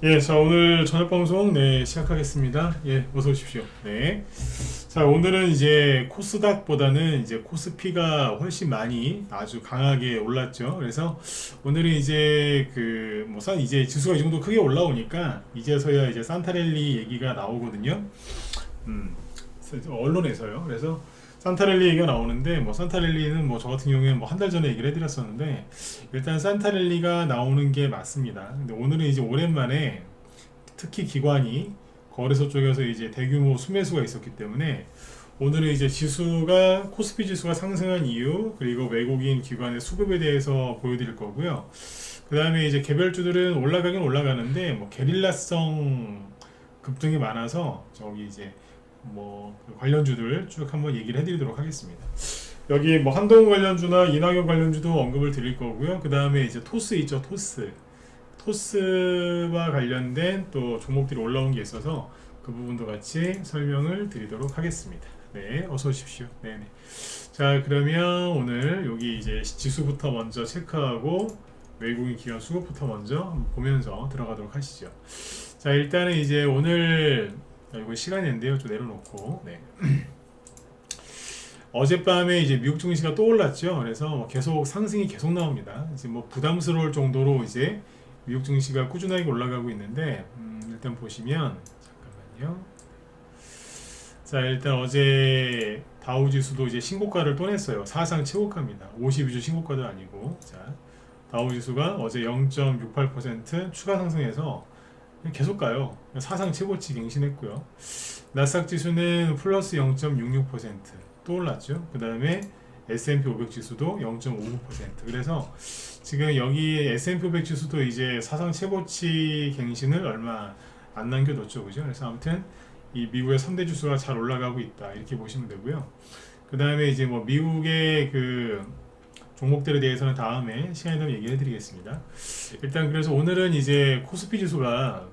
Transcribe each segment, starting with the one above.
예, 자, 오늘 저녁 방송, 시작하겠습니다. 예, 어서 오십시오. 네. 자, 오늘은 이제 코스닥보다는 이제 코스피가 훨씬 많이 아주 강하게 올랐죠. 그래서 오늘은 이제 이제 지수가 이 정도 크게 올라오니까 이제서야 이제 산타랠리 얘기가 나오거든요. 음, 언론에서요. 그래서 산타랠리 얘기가 나오는데 뭐 산타랠리는 뭐 저 같은 경우에는 뭐 한 달 전에 얘기를 해드렸었는데 일단 산타랠리가 나오는 게 맞습니다. 근데 오늘은 이제 오랜만에 특히 기관이 거래소 쪽에서 이제 대규모 수매수가 있었기 때문에 오늘은 이제 지수가 코스피 지수가 상승한 이유 그리고 외국인 기관의 수급에 대해서 보여드릴 거고요. 그 다음에 이제 개별주들은 올라가긴 올라가는데 뭐 게릴라성 급등이 많아서 저기 이제 그 관련주들 쭉 한번 얘기를 해드리도록 하겠습니다. 여기 뭐 한동훈 관련주나 이낙연 관련주도 언급을 드릴 거고요. 그 다음에 이제 토스 있죠, 토스와 관련된 또 종목들이 올라온 게 있어서 그 부분도 같이 설명을 드리도록 하겠습니다. 네, 어서 오십시오. 네네. 자, 그러면 오늘 여기 이제 지수부터 먼저 체크하고 외국인 기관 수급부터 먼저 한번 보면서 들어가도록 하시죠. 자, 일단은 이제 오늘 이거 시간인데요, 좀 내려놓고. 네. 어젯밤에 이제 미국 증시가 또 올랐죠. 그래서 뭐 계속 상승이 계속 나옵니다. 이제 뭐 부담스러울 정도로 이제 미국 증시가 꾸준하게 올라가고 있는데 일단 보시면 잠깐만요. 자, 일단 어제 다우 지수도 이제 신고가를 또 냈어요. 사상 최고가입니다. 52주 신고가도 아니고. 자, 다우 지수가 어제 0.68% 추가 상승해서 계속 가요. 사상 최고치 갱신했고요. 나스닥 지수는 플러스 0.66%또 올랐죠. 그 다음에 S&P 500 지수도 0.59%. 그래서 지금 여기 S&P 500 지수도 이제 사상 최고치 갱신을 얼마 안 남겨뒀죠, 그죠? 그래서 아무튼 이 미국의 3대 지수가 잘 올라가고 있다 이렇게 보시면 되고요. 그 다음에 이제 뭐 미국의 그 종목들에 대해서는 다음에 시간이 되면 얘기해 드리겠습니다. 일단 그래서 오늘은 이제 코스피 지수가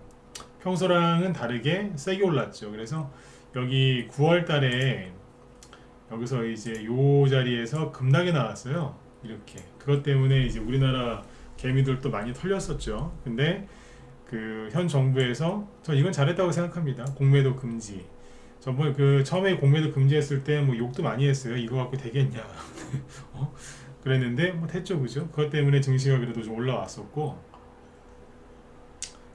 평소랑은 다르게 세게 올랐죠. 그래서 여기 9월 달에 여기서 이제 요 자리에서 급락이 나왔어요. 이렇게. 그것 때문에 이제 우리나라 개미들도 많이 털렸었죠. 근데 그 현 정부에서 저 이건 잘했다고 생각합니다. 공매도 금지. 저번 그 처음에 공매도 금지했을 때 뭐 욕도 많이 했어요. 이거 갖고 되겠냐. 어? 그랬는데 뭐 됐죠, 그죠? 그것 때문에 증시가 그래도 좀 올라왔었고.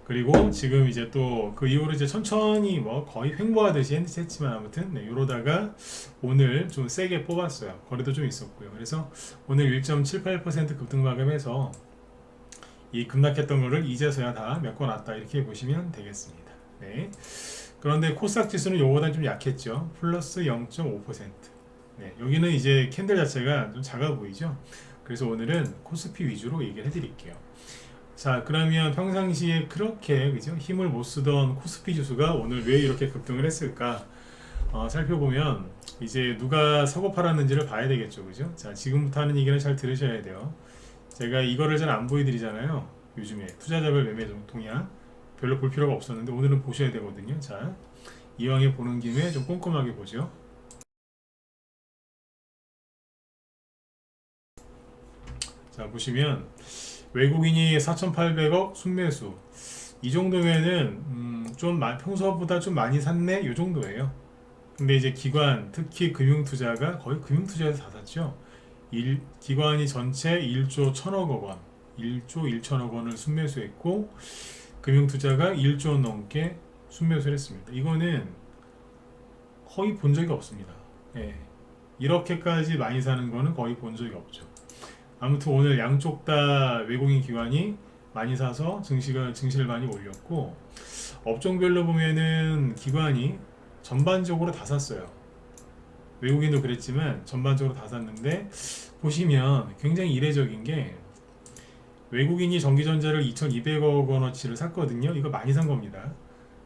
그리고 지금 이제 또 그 이후로 이제 천천히 뭐 거의 횡보하듯이 했지만 아무튼 이러다가 오늘 좀 세게 뽑았어요. 거래도 좀 있었고요. 그래서 오늘 1.78% 급등 마감해서 이 급락했던 거를 이제서야 다 메꿔놨다 이렇게 보시면 되겠습니다. 네. 그런데 코스닥 지수는 요거보다 좀 약했죠. 플러스 0.5%. 네. 여기는 이제 캔들 자체가 좀 작아 보이죠. 그래서 오늘은 코스피 위주로 얘기를 해드릴게요. 자, 그러면 평상시에 그렇게 그죠? 힘을 못 쓰던 코스피 지수가 오늘 왜 이렇게 급등을 했을까? 살펴보면 이제 누가 사고 팔았는지를 봐야 되겠죠, 그죠? 자, 지금부터 하는 얘기는 잘 들으셔야 돼요. 제가 이거를 잘 안 보여드리잖아요. 요즘에 투자자별 매매 동향 별로 볼 필요가 없었는데 오늘은 보셔야 되거든요. 자, 이왕에 보는 김에 좀 꼼꼼하게 보죠. 자, 보시면 외국인이 4,800억 순매수 이 정도면은 좀 평소보다 좀 많이 샀네 이 정도예요. 근데 이제 기관 특히 금융투자가 거의 금융투자에서 다 샀죠. 기관이 전체 1조 1천억억 원 1조 1천억 원을 순매수했고 금융투자가 1조 원 넘게 순매수를 했습니다. 이거는 거의 본 적이 없습니다. 예. 이렇게까지 많이 사는 거는 거의 본 적이 없죠. 아무튼 오늘 양쪽 다 외국인 기관이 많이 사서 증시를 많이 올렸고 업종별로 보면은 기관이 전반적으로 다 샀어요. 외국인도 그랬지만 전반적으로 다 샀는데 보시면 굉장히 이례적인 게 외국인이 전기전자를 2,200억 원어치를 샀거든요. 이거 많이 산 겁니다.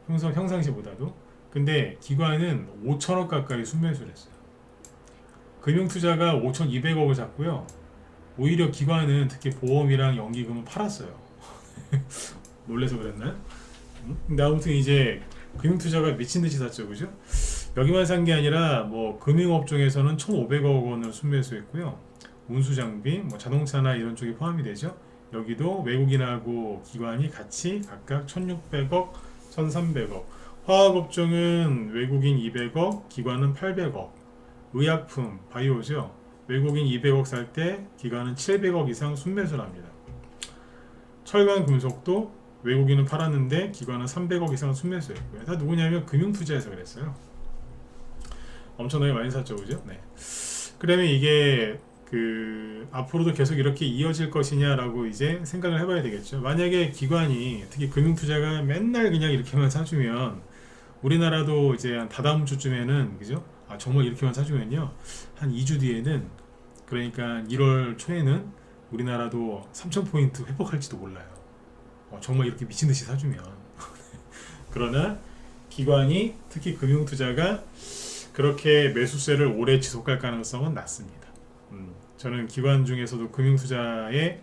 평상시보다도. 근데 기관은 5천억 가까이 순매수를 했어요. 금융투자가 5,200억을 샀고요. 오히려 기관은 특히 보험이랑 연기금은 팔았어요. 놀래서 그랬나요? 근데 아무튼 이제 금융투자가 미친듯이 샀죠, 그죠? 여기만 산 게 아니라 뭐 금융업종에서는 1,500억 원을 순매수했고요. 운수장비, 뭐 자동차나 이런 쪽이 포함이 되죠. 여기도 외국인하고 기관이 같이 각각 1600억, 1300억. 화학업종은 외국인 200억, 기관은 800억. 의약품, 바이오죠. 외국인 200억 살 때 기관은 700억 이상 순매수를 합니다. 철강 금속도 외국인은 팔았는데 기관은 300억 이상 순매수했고요. 다 누구냐면 금융투자에서 그랬어요. 엄청나게 많이 샀죠, 그죠? 네. 그러면 이게 앞으로도 계속 이렇게 이어질 것이냐라고 이제 생각을 해봐야 되겠죠. 만약에 기관이 특히 금융투자가 맨날 그냥 이렇게만 사주면 우리나라도 이제 한 다다음 주쯤에는 그죠? 아 정말 이렇게만 사주면요 한 2주 뒤에는 그러니까 1월 초에는 우리나라도 3,000포인트 회복할지도 몰라요. 정말 이렇게 미친듯이 사주면 그러나 기관이 특히 금융투자가 그렇게 매수세를 오래 지속할 가능성은 낮습니다. 저는 기관 중에서도 금융투자를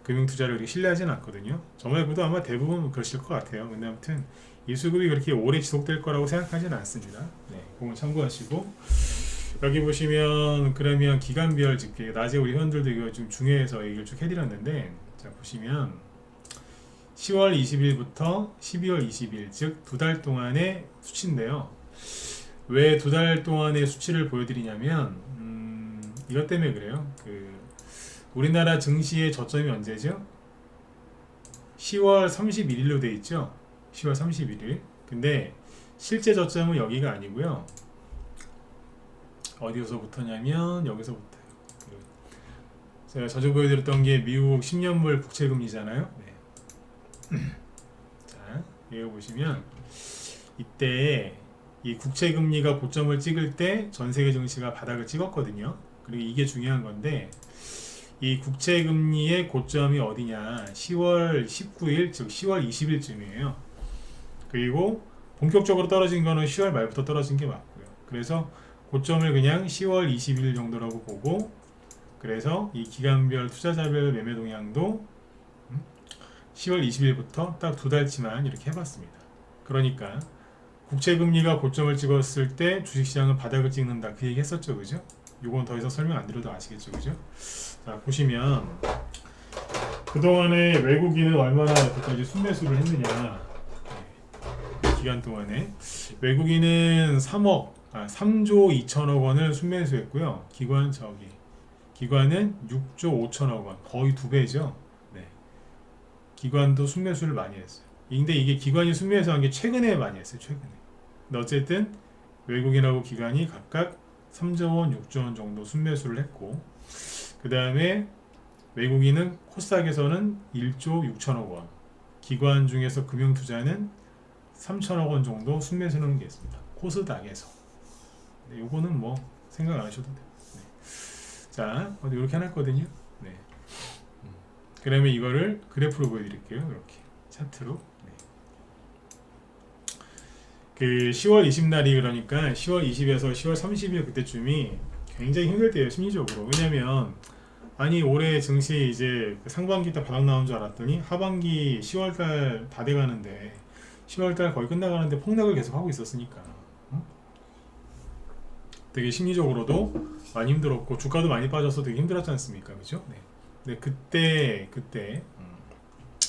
그렇게 신뢰하지는 않거든요. 저 말고도 아마 대부분 그러실 것 같아요. 근데 아무튼 이 수급이 그렇게 오래 지속될 거라고 생각하지는 않습니다. 네, 그건 참고하시고 여기 보시면 그러면 기간별 집계 낮에 우리 회원들도 이거 좀 중요해서 얘기를 쭉 해드렸는데 자 보시면 10월 20일부터 12월 20일 즉 두 달 동안의 수치인데요. 왜 두 달 동안의 수치를 보여드리냐면 이것 때문에 그래요. 우리나라 증시의 저점이 언제죠? 10월 31일로 돼 있죠. 10월 31일. 근데 실제 저점은 여기가 아니고요. 어디서부터냐면 여기서부터요. 제가 자주 보여드렸던 게 미국 10년물 국채금리잖아요. 네. 자, 여기 보시면 이때 이 국채금리가 고점을 찍을 때 전세계 증시가 바닥을 찍었거든요. 그리고 이게 중요한 건데 이 국채금리의 고점이 어디냐 10월 19일 즉 10월 20일쯤이에요. 그리고 본격적으로 떨어진 거는 10월 말부터 떨어진 게 맞고요. 그래서 고점을 그냥 10월 20일 정도라고 보고 그래서 이 기간별 투자자별 매매 동향도 10월 20일부터 딱 두 달치만 이렇게 해봤습니다. 그러니까 국채금리가 고점을 찍었을 때 주식시장은 바닥을 찍는다 그 얘기 했었죠, 그죠? 요건 더 이상 설명 안 드려도 아시겠죠, 그죠? 자 보시면 그동안에 외국인은 얼마나 여태까지 순매수를 했느냐 기간 동안에 외국인은 3조 2천억 원을 순매수했고요. 기관은 6조 5천억 원 거의 두 배죠. 네. 기관도 순매수를 많이 했어요. 근데 이게 기관이 순매수한 게 최근에 많이 했어요. 최근에. 근데 어쨌든 외국인하고 기관이 각각 3조 원, 6조 원 정도 순매수를 했고 그 다음에 외국인은 코스닥에서는 1조 6천억 원 기관 중에서 금융투자는 3천억 원 정도 순매수하는 게 있습니다. 코스닥에서. 네, 요거는 뭐 생각 안 하셔도 돼요. 네. 자, 이렇게 해놨거든요. 네. 그러면 이거를 그래프로 보여드릴게요. 이렇게 차트로. 네. 그 10월 20날이 그러니까 10월 20에서 10월 30일 그때쯤이 굉장히 힘들 때예요. 심리적으로. 왜냐면 아니 올해 증시 이제 상반기 때 바닥 나온 줄 알았더니 하반기 10월달 다 돼가는데 10월달 거의 끝나가는데 폭락을 계속 하고 있었으니까 되게 심리적으로도 많이 힘들었고 주가도 많이 빠져서 되게 힘들었지 않습니까, 그죠? 네. 근데 그때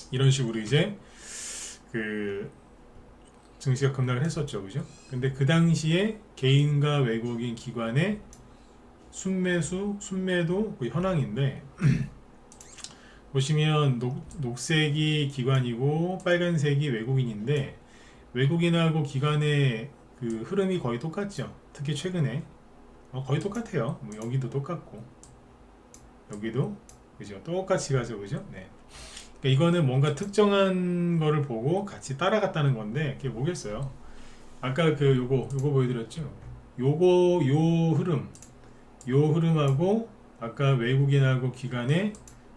이런 식으로 이제 그 증시가 급락을 했었죠, 그죠? 근데 그 당시에 개인과 외국인 기관의 순매도 그 현황인데 보시면 녹색이 기관이고 빨간색이 외국인인데 외국인하고 기관의 그 흐름이 거의 똑같죠. 특히 최근에 거의 똑같아요. 뭐 여기도 똑같고 여기도 그죠? 똑같이 가죠, 그죠? 네. 그러니까 이거는 뭔가 특정한 거를 보고 같이 따라갔다는 건데 그게 뭐겠어요? 아까 요거 보여드렸죠? 요 흐름하고 아까 외국인하고 기관의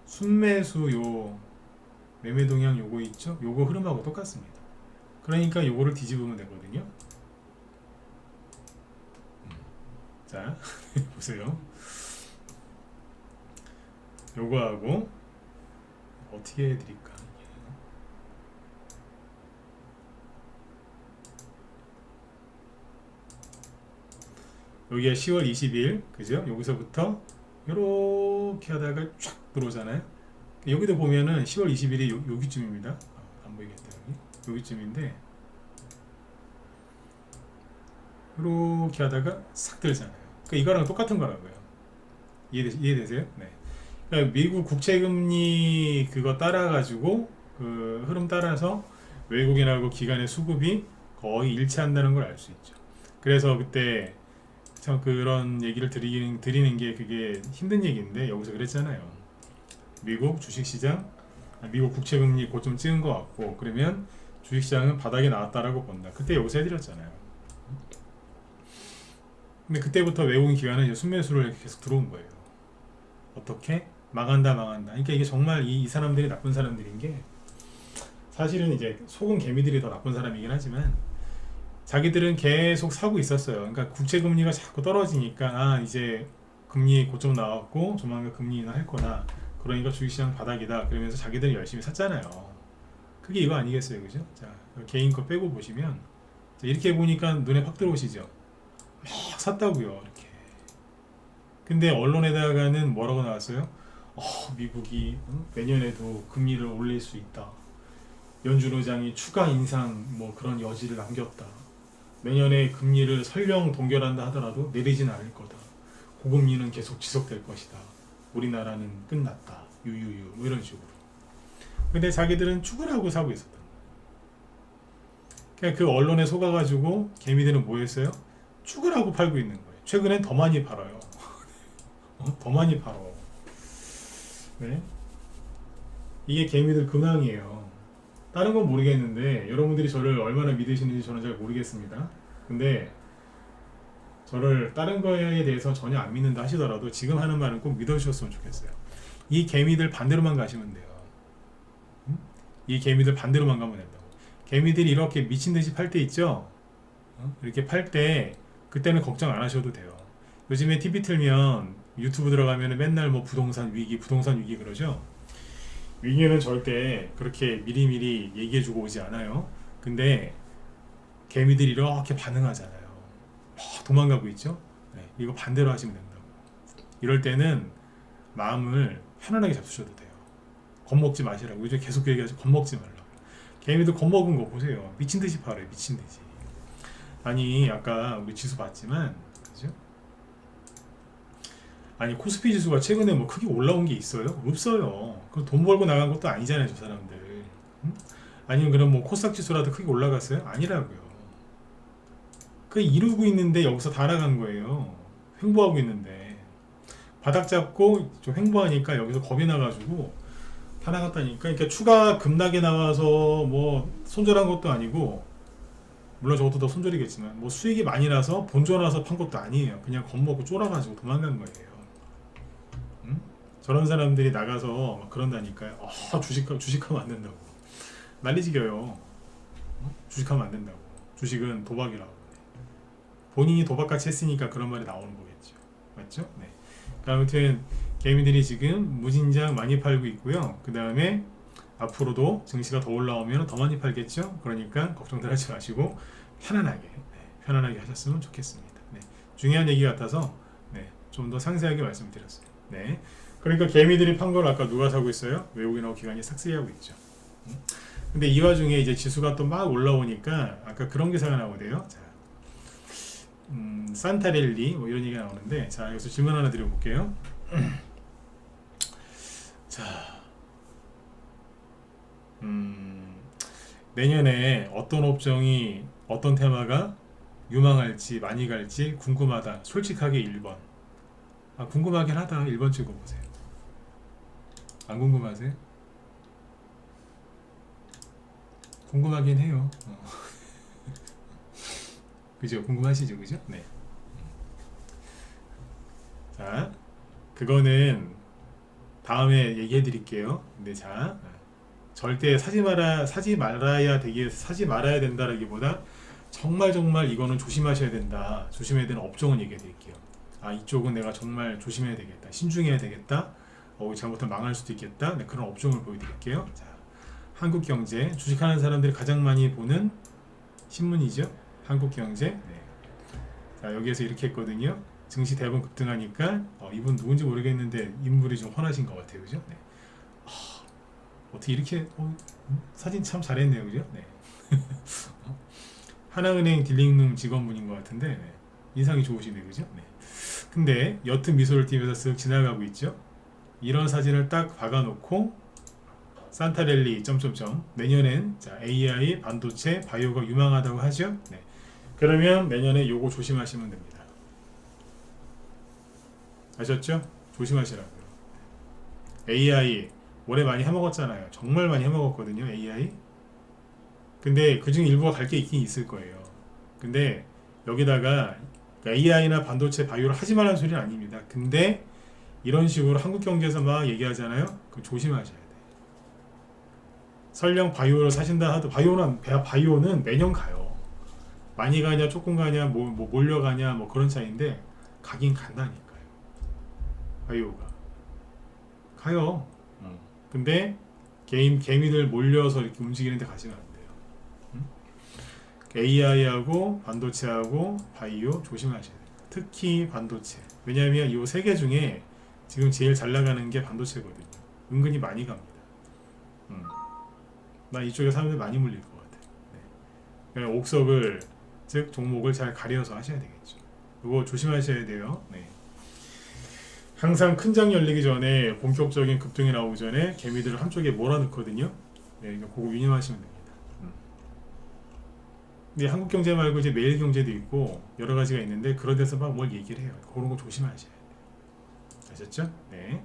순매수 매매 동향 요거 있죠? 요거 흐름하고 똑같습니다. 그러니까 요거를 뒤집으면 되거든요. 자 보세요. 요거하고 어떻게 해드릴까? 여기가 10월 20일 그죠? 여기서부터 이렇게 하다가 쫙 들어오잖아요. 여기도 보면은 10월 20일이 여기쯤입니다. 안 보이겠다 여기쯤인데 이렇게 하다가 싹 들잖아요. 그러니까 이거랑 똑같은 거라고요. 이해되세요? 네. 그러니까 미국 국채금리 그거 따라가지고 그 흐름 따라서 외국인하고 기관의 수급이 거의 일치한다는 걸 알 수 있죠. 그래서 그때 참 그런 얘기를 드리는 게 그게 힘든 얘기인데 여기서 그랬잖아요. 미국 주식시장, 미국 국채금리 고점 찍은 것 같고 그러면 주식시장은 바닥에 나왔다라고 본다. 그때 여기서 해드렸잖아요. 근데 그때부터 외국인 기관은 이제 순매수를 계속 들어온 거예요. 어떻게? 망한다. 그러니까 이게 정말 이 사람들이 나쁜 사람들인 게 사실은 이제 속은 개미들이 더 나쁜 사람이긴 하지만 자기들은 계속 사고 있었어요. 그러니까 국채금리가 자꾸 떨어지니까 이제 금리 고점 나왔고 조만간 금리 인하할 거다. 그러니까 주식시장 바닥이다. 그러면서 자기들이 열심히 샀잖아요. 그게 이거 아니겠어요, 그죠? 자, 개인 거 빼고 보시면 이렇게 보니까 눈에 확 들어오시죠. 막 샀다고요, 이렇게. 근데 언론에다가는 뭐라고 나왔어요? 미국이 내년에도 금리를 올릴 수 있다. 연준 의장이 추가 인상 뭐 그런 여지를 남겼다. 내년에 금리를 설령 동결한다 하더라도 내리진 않을 거다. 고금리는 계속 지속될 것이다. 우리나라는 끝났다. 유유유 뭐 이런 식으로. 근데 자기들은 죽으라고 사고 있었던 거예요. 그러니까 그 언론에 속아가지고 개미들은 뭐 했어요? 죽으라고 팔고 있는 거예요. 최근엔 더 많이 팔아요. 더 많이 팔어. 네? 이게 개미들 근황이에요. 다른 건 모르겠는데 여러분들이 저를 얼마나 믿으시는지 저는 잘 모르겠습니다. 근데 저를 다른 거에 대해서 전혀 안 믿는다 하시더라도 지금 하는 말은 꼭 믿어주셨으면 좋겠어요. 이 개미들 반대로만 가시면 돼요. 이 개미들 반대로만 가면 된다고. 개미들이 이렇게 미친듯이 팔 때 있죠? 이렇게 팔 때 그때는 걱정 안 하셔도 돼요. 요즘에 TV 틀면 유튜브 들어가면 맨날 뭐 부동산 위기 그러죠? 위기는 절대 그렇게 미리미리 얘기해주고 오지 않아요. 근데 개미들이 이렇게 반응하잖아요. 도망가고 있죠? 네, 이거 반대로 하시면 된다고. 이럴 때는 마음을 편안하게 잡수셔도 돼요. 겁먹지 마시라고. 요즘 계속 얘기하죠. 겁먹지 말라고. 개미들 겁먹은 거 보세요. 미친듯이 팔아요. 미친듯이. 아니 아까 우리 지수 봤지만 그죠? 아니 코스피 지수가 최근에 뭐 크게 올라온 게 있어요? 없어요. 그 돈 벌고 나간 것도 아니잖아요, 저 사람들. 아니면 그럼 뭐 코스닥 지수라도 크게 올라갔어요? 아니라고요. 그 이루고 있는데 여기서 다 나간 거예요. 횡보하고 있는데 바닥 잡고 좀 횡보하니까 여기서 겁이 나가지고 다 나갔다니까. 그러니까 추가 급락에 나와서 뭐 손절한 것도 아니고, 물론 저것도 더 손절이겠지만 뭐 수익이 많이 나서 본전와서 판 것도 아니에요. 그냥 겁먹고 쫄아가지고 도망간 거예요. 저런 사람들이 나가서 막 그런다니까요. 주식하면 안 된다고. 난리지겨요. 주식하면 안 된다고. 주식은 도박이라고. 본인이 도박같이 했으니까 그런 말이 나오는 거겠죠. 맞죠? 네. 아무튼 개미들이 지금 무진장 많이 팔고 있고요. 그 다음에 앞으로도 증시가 더 올라오면 더 많이 팔겠죠. 그러니까 걱정들 하지 마시고 편안하게 하셨으면 좋겠습니다. 네. 중요한 얘기 같아서 네. 좀 더 상세하게 말씀드렸어요. 네. 그러니까 개미들이 판 걸 아까 누가 사고 있어요? 외국인하고 기관이 삭스하고 있죠. 근데 이 와중에 이제 지수가 또 막 올라오니까 아까 그런 기사가 나오대요. 자, 산타렐리 뭐 이런 얘기가 나오는데, 자 여기서 질문 하나 드려볼게요. 자, 내년에 어떤 업종이 어떤 테마가 유망할지 많이 갈지 궁금하다. 솔직하게 1번. 궁금하긴 하다. 1번 찍어보세요. 안 궁금하세요? 궁금하긴 해요. 그죠? 궁금하시죠? 그죠? 네. 자, 그거는 다음에 얘기해 드릴게요. 근데 자, 절대 사지 말아야 된다라기보다 정말 이거는 조심하셔야 된다. 조심해야 되는 업종은 얘기해 드릴게요. 이쪽은 내가 정말 조심해야 되겠다. 신중해야 되겠다. 잘못하면 망할 수도 있겠다. 네, 그런 업종을 보여드릴게요. 자, 한국경제, 주식하는 사람들이 가장 많이 보는 신문이죠. 한국경제. 네. 자, 여기에서 이렇게 했거든요. 증시 대부분 급등하니까 이분 누군지 모르겠는데 인물이 좀 훤하신 것 같아요. 그죠? 네. 어떻게 이렇게 사진 참 잘했네요, 그죠? 네. 하나은행 딜링룸 직원분인 것 같은데 네. 인상이 좋으시네요, 그죠? 네. 근데 옅은 미소를 띠면서 쓱 지나가고 있죠. 이런 사진을 딱 박아놓고 산타랠리 점점점 내년엔 자, AI, 반도체, 바이오가 유망하다고 하죠. 네. 그러면 내년에 요거 조심하시면 됩니다. 아셨죠? 조심하시라고요. AI 올해 많이 해먹었잖아요. 정말 많이 해먹었거든요. AI. 근데 그중 일부가 갈 게 있긴 있을 거예요. 근데 여기다가 AI나 반도체, 바이오를 하지 말라는 소리는 아닙니다. 근데 이런 식으로 한국 경제에서 막 얘기하잖아요. 그 조심하셔야 돼요. 설령 바이오를 사신다 하도 바이오는 매년 가요. 많이 가냐 조금 가냐 뭐 몰려가냐 뭐 그런 차이인데 가긴 간다니까요. 바이오가 가요. 근데 개미들 몰려서 이렇게 움직이는데 가시면 안 돼요. AI하고 반도체하고 바이오 조심하셔야 돼요. 특히 반도체. 왜냐하면 이 세 개 중에 지금 제일 잘 나가는 게 반도체거든요. 은근히 많이 갑니다. 나 이쪽에 사람들 많이 물릴 것 같아. 네. 그냥 옥석을 즉 종목을 잘 가려서 하셔야 되겠죠. 이거 조심하셔야 돼요. 네. 항상 큰 장 열리기 전에 본격적인 급등이 나오기 전에 개미들을 한쪽에 몰아넣거든요. 네, 그거 유념하시면 됩니다. 근데 한국 경제 말고 이제 매일 경제도 있고 여러 가지가 있는데 그런 데서 막 뭘 얘기를 해요. 그런 거 조심하셔야 돼요. 아셨죠? 네.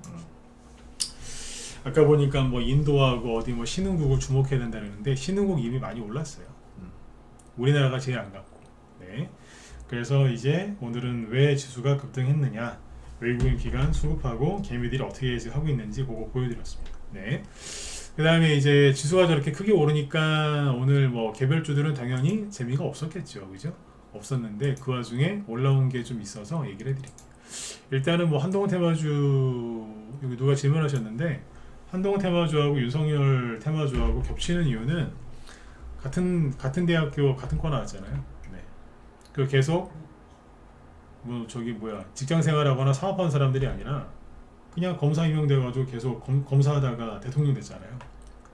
아까 보니까 뭐 인도하고 어디 뭐 신흥국을 주목해야 된다는데 신흥국 이미 많이 올랐어요. 우리나라가 제일 안 갔고. 네. 그래서 이제 오늘은 왜 지수가 급등했느냐, 외국인 기관 수급하고 개미들이 어떻게 하고 있는지 그거 보여드렸습니다. 네. 그 다음에 이제 지수가 저렇게 크게 오르니까 오늘 뭐 개별주들은 당연히 재미가 없었겠죠, 그죠? 없었는데 그 와중에 올라온 게 좀 있어서 얘기를 해드릴게요. 일단은 뭐 한동훈 테마주 여기 누가 질문하셨는데 한동훈 테마주하고 윤석열 테마주하고 겹치는 이유는 같은 대학교 같은 과 나왔잖아요. 네. 그 계속 뭐 직장 생활하거나 사업하는 사람들이 아니라 그냥 검사 임명돼가지고 계속 검사하다가 대통령 됐잖아요.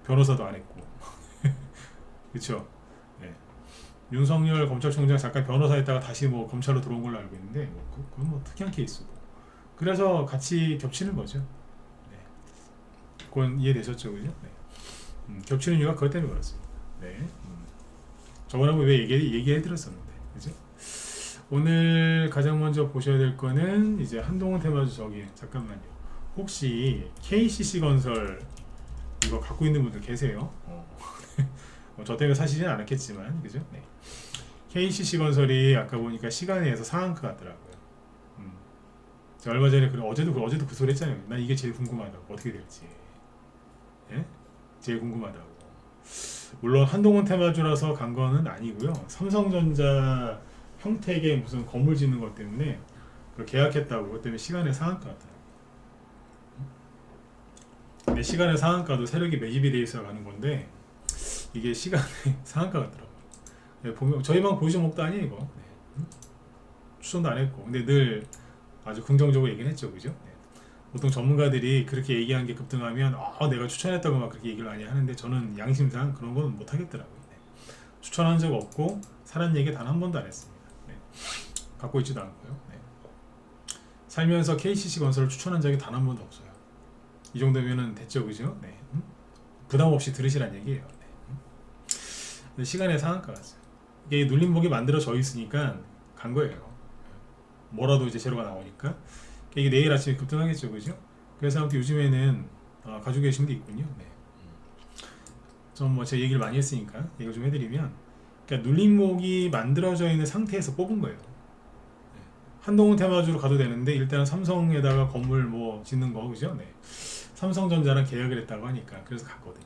변호사도 안 했고. 그쵸? 네. 윤석열 검찰총장 잠깐 변호사 했다가 다시 뭐 검찰로 들어온 걸로 알고 있는데 그건 뭐 특이한 케이스고. 그래서 같이 겹치는 거죠. 네. 그건 이해되셨죠, 그죠? 네. 겹치는 이유가 그것 때문에 그렇습니다. 네. 저번에 왜 얘기해드렸었는데, 그죠? 오늘 가장 먼저 보셔야 될 거는 이제 한동훈 테마주 잠깐만요. 혹시 KCC 건설 이거 갖고 있는 분들 계세요? 저 때문에 사시지는 않았겠지만, 그죠? 네. KCC 건설이 아까 보니까 시간에서 상한가 같더라고요. 제가 얼마 전에 어제도 그 소리 했잖아요. 난 이게 제일 궁금하다고 어떻게 될지. 예? 제일 궁금하다고. 물론 한동훈 테마주라서 간 거는 아니고요. 삼성전자 평택에 무슨 건물 짓는 것 때문에 계약했다고 그것 때문에 시간에 상한가 같아요. 근데 시간의 상한가도 세력이 매집이 돼 있어 가는 건데 이게 시간의 상한가 같더라고요. 네, 보면 저희만 보이지 목도 아니에요 이거. 네. 추천도 안 했고 근데 늘 아주 긍정적으로 얘기는 했죠, 그죠? 네. 보통 전문가들이 그렇게 얘기한 게 급등하면 내가 추천했다고 막 그렇게 얘기를 많이 하는데 저는 양심상 그런 건 못 하겠더라고요. 네. 추천한 적 없고 사는 얘기 단 한 번도 안 했습니다. 네. 갖고 있지도 않고요. 네. 살면서 KCC 건설을 추천한 적이 단 한 번도 없어요. 이 정도면은 됐죠, 그죠? 네. 부담 없이 들으시란 얘기예요. 네. 시간의 상한가 같아요. 이게 눌림목이 만들어져 있으니까 간 거예요. 뭐라도 이제 재료가 나오니까 이게 내일 아침에 급등하겠죠, 그죠? 그래서 아무튼 요즘에는 가지고 계신 게 있군요. 네. 좀 뭐 제 얘기를 많이 했으니까 얘기 좀 해드리면, 그러니까 눌림목이 만들어져 있는 상태에서 뽑은 거예요. 네. 한동훈 테마주로 가도 되는데 일단 삼성에다가 건물 뭐 짓는 거, 그죠? 네. 삼성전자랑 계약을 했다고 하니까 그래서 갔거든요.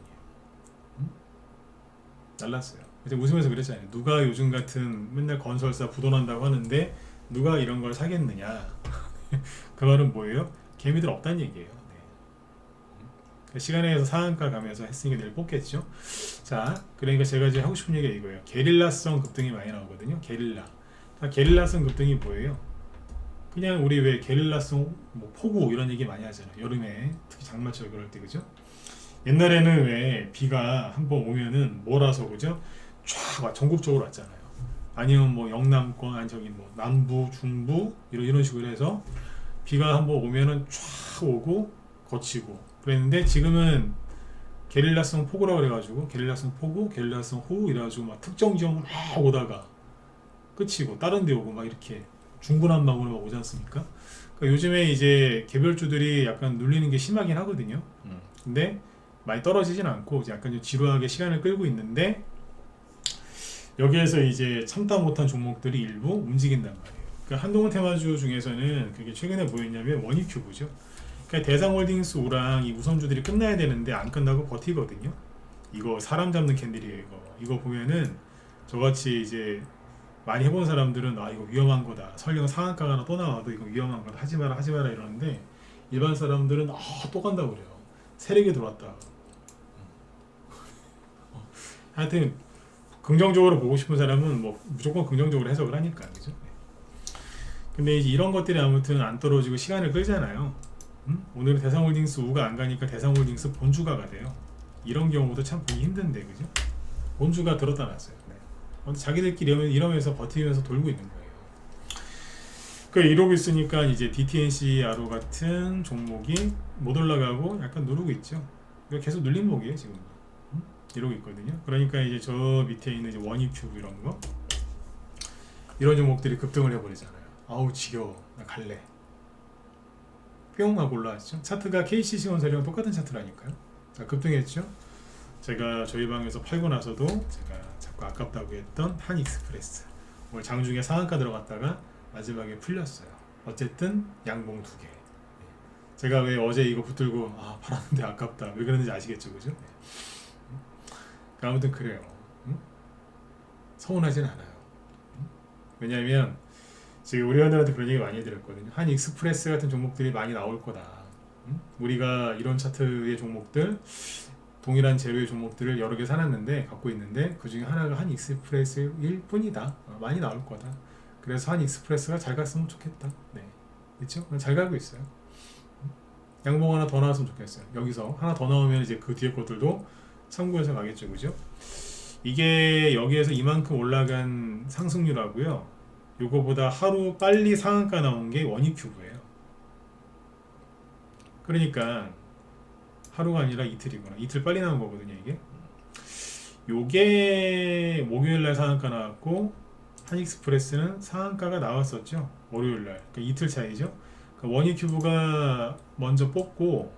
날랐어요. 이제 웃으면서 그랬잖아요. 누가 요즘 같은 맨날 건설사 부도난다고 하는데 누가 이런 걸 사겠느냐. 그 말은 뭐예요? 개미들 없다는 얘기예요. 네. 시간에서 상한가 가면서 했으니까 내일 뽑겠죠. 자, 그러니까 제가 이제 하고 싶은 얘기가 이거예요. 게릴라성 급등이 많이 나오거든요. 게릴라성 급등이 뭐예요? 그냥 우리 왜 게릴라성 뭐 폭우 이런 얘기 많이 하잖아요. 여름에 특히 장마철 그럴 때, 그죠? 옛날에는 왜 비가 한번 오면은 몰아서 그죠? 쫙 전국적으로 왔잖아요. 아니면 뭐 영남권 아니 저기 뭐 남부 중부 이런 식으로 해서 비가 한번 오면은 쫙 오고 거치고 그랬는데 지금은 게릴라성 폭우라 그래가지고 게릴라성 폭우, 게릴라성 호우 이래가지고 막 특정 지역 막 오다가 끝이고 다른 데 오고 막 이렇게 중구난방으로 막 오지 않습니까? 그러니까 요즘에 이제 개별주들이 약간 눌리는 게 심하긴 하거든요. 근데 많이 떨어지진 않고 이제 약간 좀 지루하게 시간을 끌고 있는데 여기에서 이제 참다 못한 종목들이 일부 움직인단 말이에요. 그러니까 한동훈 테마주 중에서는 그게 최근에 뭐였냐면 원익큐브죠. 그러니까 대상홀딩스 우랑 이 우선주들이 끝나야 되는데 안 끝나고 버티거든요. 이거 사람 잡는 캔들이에요. 이거 보면은 저같이 이제 많이 해본 사람들은 아 이거 위험한 거다. 설령 상한가가 하나 또 나와도 이거 위험한 거다. 하지 마라 이러는데 일반 사람들은 아 또 간다고 그래요. 세력이 들어왔다. 하여튼 긍정적으로 보고 싶은 사람은 뭐 무조건 긍정적으로 해석을 하니까 그죠? 근데 이제 이런 것들이 아무튼 안 떨어지고 시간을 끌잖아요. 오늘은 대상홀딩스 우가 안 가니까 대상홀딩스 본주가 가대요. 이런 경우도 참 보기 힘든데 그죠? 본주가 들었다 놨어요. 네. 자기들끼리 이러면서 버티면서 돌고 있는 거예요. 이러고 있으니까 이제 DTNC 아로 같은 종목이 못 올라가고 약간 누르고 있죠. 계속 눌림목이에요 지금. 이러고 있거든요. 그러니까 이제 저 밑에 있는 이제 원익큐브 이런 거 이런 종목들이 급등을 해버리잖아요. 아우 지겨워 나 갈래 뿅 하고 올라왔죠. 차트가 KCC 건설이랑 똑같은 차트라니까요. 급등했죠. 제가 저희 방에서 팔고 나서도 제가 자꾸 아깝다고 했던 한익스프레스 오늘 장중에 상한가 들어갔다가 마지막에 풀렸어요. 어쨌든 양봉 2개. 제가 왜 어제 이거 붙들고 아 팔았는데 아깝다 왜 그랬는지 아시겠죠 그죠? 아무튼 그래요. 서운하진 않아요. 왜냐하면 지금 우리 회원들한테 그런 얘기 많이 해드렸거든요. 한 익스프레스 같은 종목들이 많이 나올 거다. 우리가 이런 차트의 종목들 동일한 재료의 종목들을 여러 개 사놨는데 갖고 있는데 그 중에 하나가 한 익스프레스일 뿐이다. 많이 나올 거다. 그래서 한 익스프레스가 잘 갔으면 좋겠다. 네, 그렇죠? 잘 가고 있어요. 양봉 하나 더 나왔으면 좋겠어요. 여기서 하나 더 나오면 이제 그 뒤에 것들도 참고해서 가겠죠, 그죠? 이게 여기에서 이만큼 올라간 상승률하고요. 요거보다 하루 빨리 상한가 나온 게 원익큐브예요. 그러니까 하루가 아니라 이틀이구나. 이틀 빨리 나온 거거든요, 이게. 요게 목요일날 상한가 나왔고 한익스프레스는 상한가가 나왔었죠. 월요일날. 그러니까 이틀 차이죠. 그러니까 원익큐브가 먼저 뽑고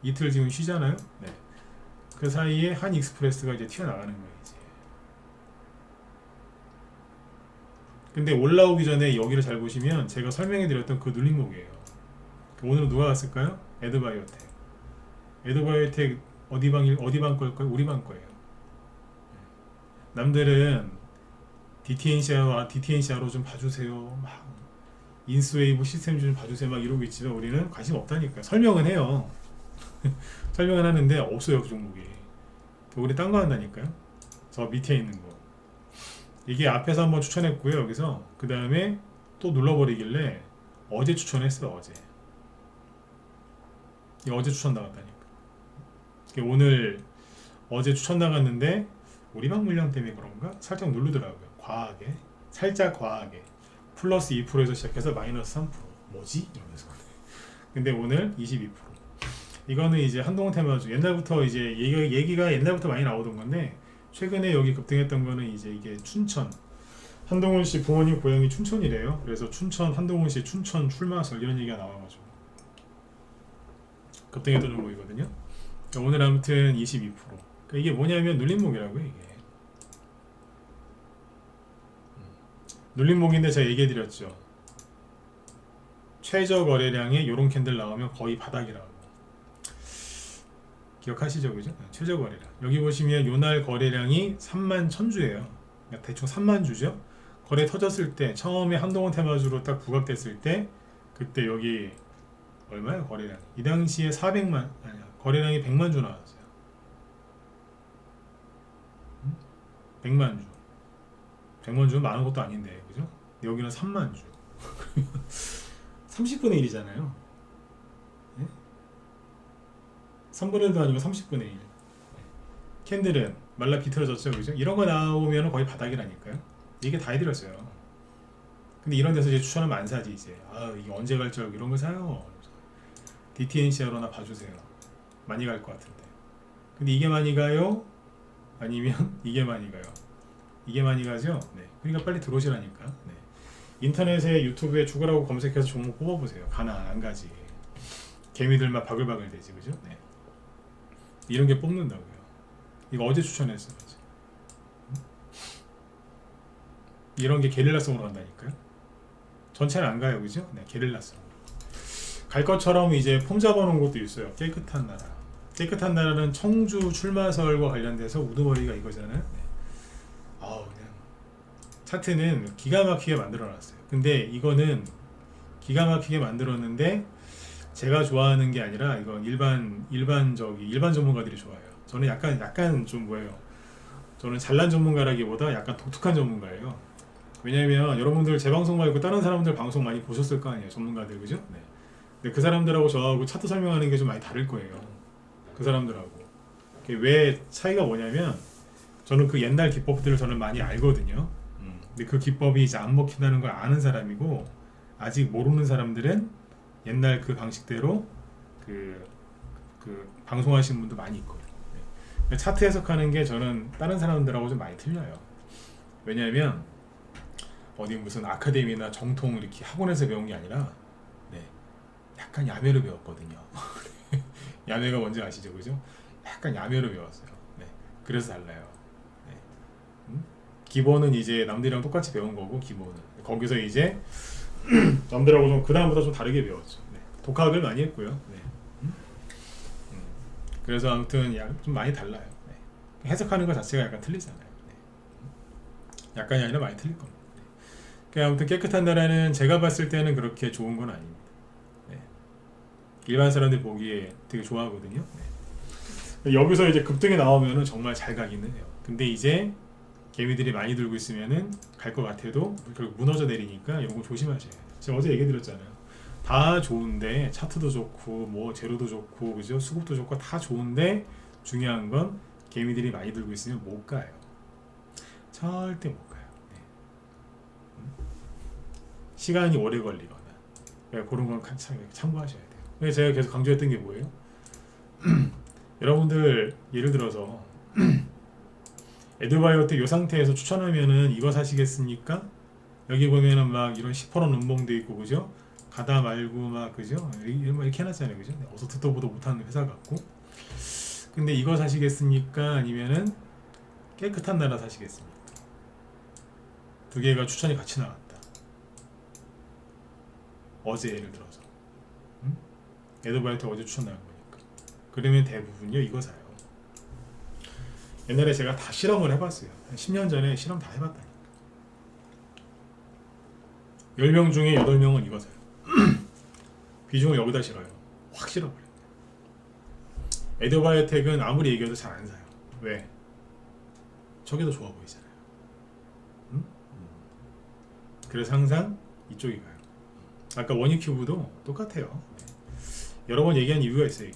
이틀 지금 쉬잖아요. 네. 그 사이에 한익스프레스가 이제 튀어나가는 거예요. 이제. 근데 올라오기 전에 여기를 잘 보시면 제가 설명해드렸던 그 눌림목이에요. 오늘은 누가 갔을까요? 에드바이오텍. 에드바이오텍 어디 방 걸까요? 우리 방 거예요. 남들은 DTNC로 좀 봐주세요. 막 인스웨이브 시스템 좀 봐주세요. 막 이러고 있지만 우리는 관심 없다니까요. 설명은 해요. 설명은 하는데 없어요 그 종목이. 우리 딴 거 한다니까요. 저 밑에 있는 거. 이게 앞에서 한번 추천했고요. 여기서 그 다음에 또 눌러버리길래 어제 추천했어요. 어제. 이게 어제 추천 나갔다니까. 오늘 어제 추천 나갔는데 우리방 물량 때문에 그런가? 살짝 누르더라고요. 과하게. 살짝 과하게. 플러스 2%에서 시작해서 마이너스 3%. 뭐지? 이러면서. 근데 오늘 22%. 이거는 이제 한동훈 테마주 옛날부터 이제 얘기가 옛날부터 많이 나오던 건데 최근에 여기 급등했던 거는 이제 이게 춘천 한동훈 씨 부모님 고향이 춘천이래요. 그래서 춘천 한동훈 씨 춘천 출마설 이런 얘기가 나와가지고 급등했던 종목이거든요. 그러니까 오늘 아무튼 22%. 그러니까 이게 뭐냐면 눌림목이라고요. 이게 눌림목인데 제가 얘기해드렸죠. 최저 거래량에 요런 캔들 나오면 거의 바닥이라고. 기억하시죠, 그죠? 최저 거래량. 여기 보시면 요날 거래량이 3만 1000주예요. 그러니까 대충 3만 주죠. 거래 터졌을 때 처음에 한동훈 테마주로 딱 부각됐을 때 그때 여기 얼마야 거래량? 이 당시에 400만 아니야 거래량이 100만 주 나왔어요. 100만 주. 100만 주는 많은 것도 아닌데, 그죠? 여기는 3만 주. 30분의 1이잖아요. 네? 3분의 1도 아니고 30분의 1. 캔들은 말라 비틀어졌죠, 그죠? 이런 거 나오면 거의 바닥이라니까요. 이게 다 해드렸어요. 근데 이런 데서 이제 추천하면 안 사지 이제. 아 이게 언제 갈 줄 알고 이런 거 사요. DTNC로나 봐주세요. 많이 갈 것 같은데. 근데 이게 많이 가요? 아니면 이게 많이 가요? 이게 많이 가죠? 네. 그러니까 빨리 들어오시라니까. 네. 인터넷에 유튜브에 죽으라고 검색해서 종목 뽑아보세요. 가나 안 가지. 개미들만 바글바글 되지, 그죠? 네. 이런 게 뽑는다고요. 이거 어제 추천했어. 이런 게 게릴라성으로 간다니까요. 전체는 안 가요, 그죠? 네, 게릴라성. 갈 것처럼 이제 폼 잡아놓은 것도 있어요. 깨끗한 나라. 깨끗한 나라는 청주 출마설과 관련돼서 우두머리가 이거잖아요. 네. 아우 그냥 차트는 기가 막히게 만들어놨어요. 근데 이거는 기가 막히게 만들었는데 제가 좋아하는 게 아니라 이건 일반 전문가들이 좋아해요. 저는 약간 좀 뭐예요. 저는 잘난 전문가라기보다 약간 독특한 전문가예요. 왜냐면 여러분들 제 방송 말고 다른 사람들 방송 많이 보셨을 거 아니에요, 전문가들, 그죠? 네. 근데 그 사람들하고 저하고 차트 설명하는 게 좀 많이 다를 거예요. 그 사람들하고. 왜 차이가 뭐냐면 저는 그 옛날 기법들을 저는 많이 알거든요. 근데 그 기법이 이제 안 먹힌다는 걸 아는 사람이고 아직 모르는 사람들은 옛날 그 방식대로 그 방송하시는 분도 많이 있거든요. 네. 차트 해석하는 게 저는 다른 사람들하고 좀 많이 틀려요. 왜냐하면 어디 무슨 아카데미나 정통 이렇게 학원에서 배운 게 아니라 네, 약간 야매로 배웠거든요. 야매가 뭔지 아시죠, 그죠? 약간 야매로 배웠어요. 네, 그래서 달라요. 네. 기본은 이제 남들이랑 똑같이 배운 거고 기본은 거기서 이제 남들하고 좀 그 다음부터 좀 다르게 배웠죠. 네. 독학을 많이 했고요. 네. 그래서 아무튼 좀 많이 달라요. 네. 해석하는 것 자체가 약간 틀리잖아요. 네. 약간이 아니라 많이 틀릴 겁니다. 아무튼 깨끗한 나라는 제가 봤을 때는 그렇게 좋은 건 아닙니다. 네. 일반 사람들이 보기에 되게 좋아하거든요. 네. 여기서 이제 급등이 나오면은 정말 잘 가기는 해요. 근데 이제 개미들이 많이 들고 있으면은 갈 것 같아도 결국 무너져 내리니까 이런 거 조심하셔야 돼요. 제가 어제 얘기 드렸잖아요. 다 좋은데 차트도 좋고 뭐 재료도 좋고 그죠? 수급도 좋고 다 좋은데 중요한 건 개미들이 많이 들고 있으면 못 가요. 절대 못 가요. 시간이 오래 걸리거나 그런 건 참고하셔야 돼요. 근데 제가 계속 강조했던 게 뭐예요? 여러분들 예를 들어서 에듀바이오텍 이 상태에서 추천하면은 이거 사시겠습니까? 여기 보면은 막 이런 10% 음봉도 있고 그죠? 가다 말고 막 그죠? 이렇게 해놨잖아요, 그죠? 어서 듣도 보도 못하는 회사 같고. 근데 이거 사시겠습니까? 아니면은 깨끗한 나라 사시겠습니까? 두 개가 추천이 같이 나왔다. 어제 예를 들어서 에듀바이오텍 어제 추천 나온 거니까. 그러면 대부분요 이거 사요. 옛날에 제가 다 실험을 해봤어요. 한 10년 전에 실험 다 해봤다니까. 10명 중에 8명은 이거 사요. 비중을 여기다 실어요. 확 실어버려요. 에듀바이오텍은 아무리 얘기해도 잘 안 사요. 왜? 저게 더 좋아 보이잖아요. 그래서 항상 이쪽이 가요. 아까 원유큐브도 똑같아요. 여러 번 얘기한 이유가 있어요.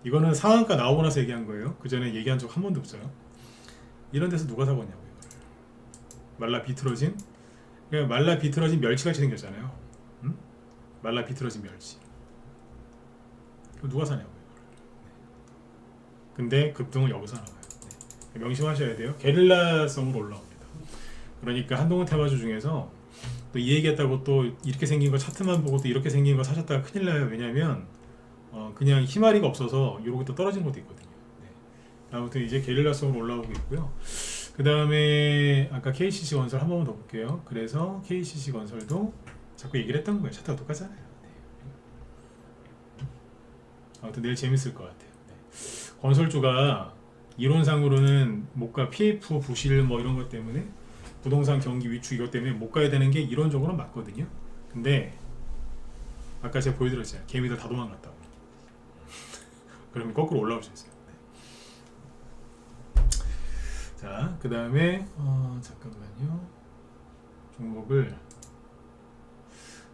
이거는 상한가 나오고 나서 얘기한 거예요. 그 전에 얘기한 적 한 번도 없어요. 이런 데서 누가 사겠냐고 이거를. 말라 비틀어진 그러니까 말라 비틀어진 멸치같이 생겼잖아요. 말라 비틀어진 멸치. 누가 사냐고 이거를. 근데 급등은 여기서 나와요. 네. 명심하셔야 돼요. 게릴라성으로 올라옵니다. 그러니까 한동훈 테마주 중에서 또 이 얘기했다고 또 이렇게 생긴 거 차트만 보고 또 이렇게 생긴 거 사셨다가 큰일 나요. 왜냐면 그냥 희마리가 없어서 이렇게 또 떨어진 것도 있거든요. 네. 아무튼 이제 게릴라성으로 올라오고 있고요. 그 다음에 아까 KCC 건설 한 번만 더 볼게요. 그래서 KCC 건설도 자꾸 얘기를 했던 거예요. 차트가 똑같잖아요. 네. 아무튼 내일 재밌을 것 같아요. 네. 건설주가 이론상으로는 못가 PF 부실 뭐 이런 것 때문에 부동산 경기 위축 이것 때문에 못 가야 되는 게 이론적으로는 맞거든요. 근데 아까 제가 보여드렸잖아요. 개미들 다 도망갔다고. 그러면 거꾸로 올라올 수 있어요. 네. 자, 그 다음에 잠깐만요. 종목을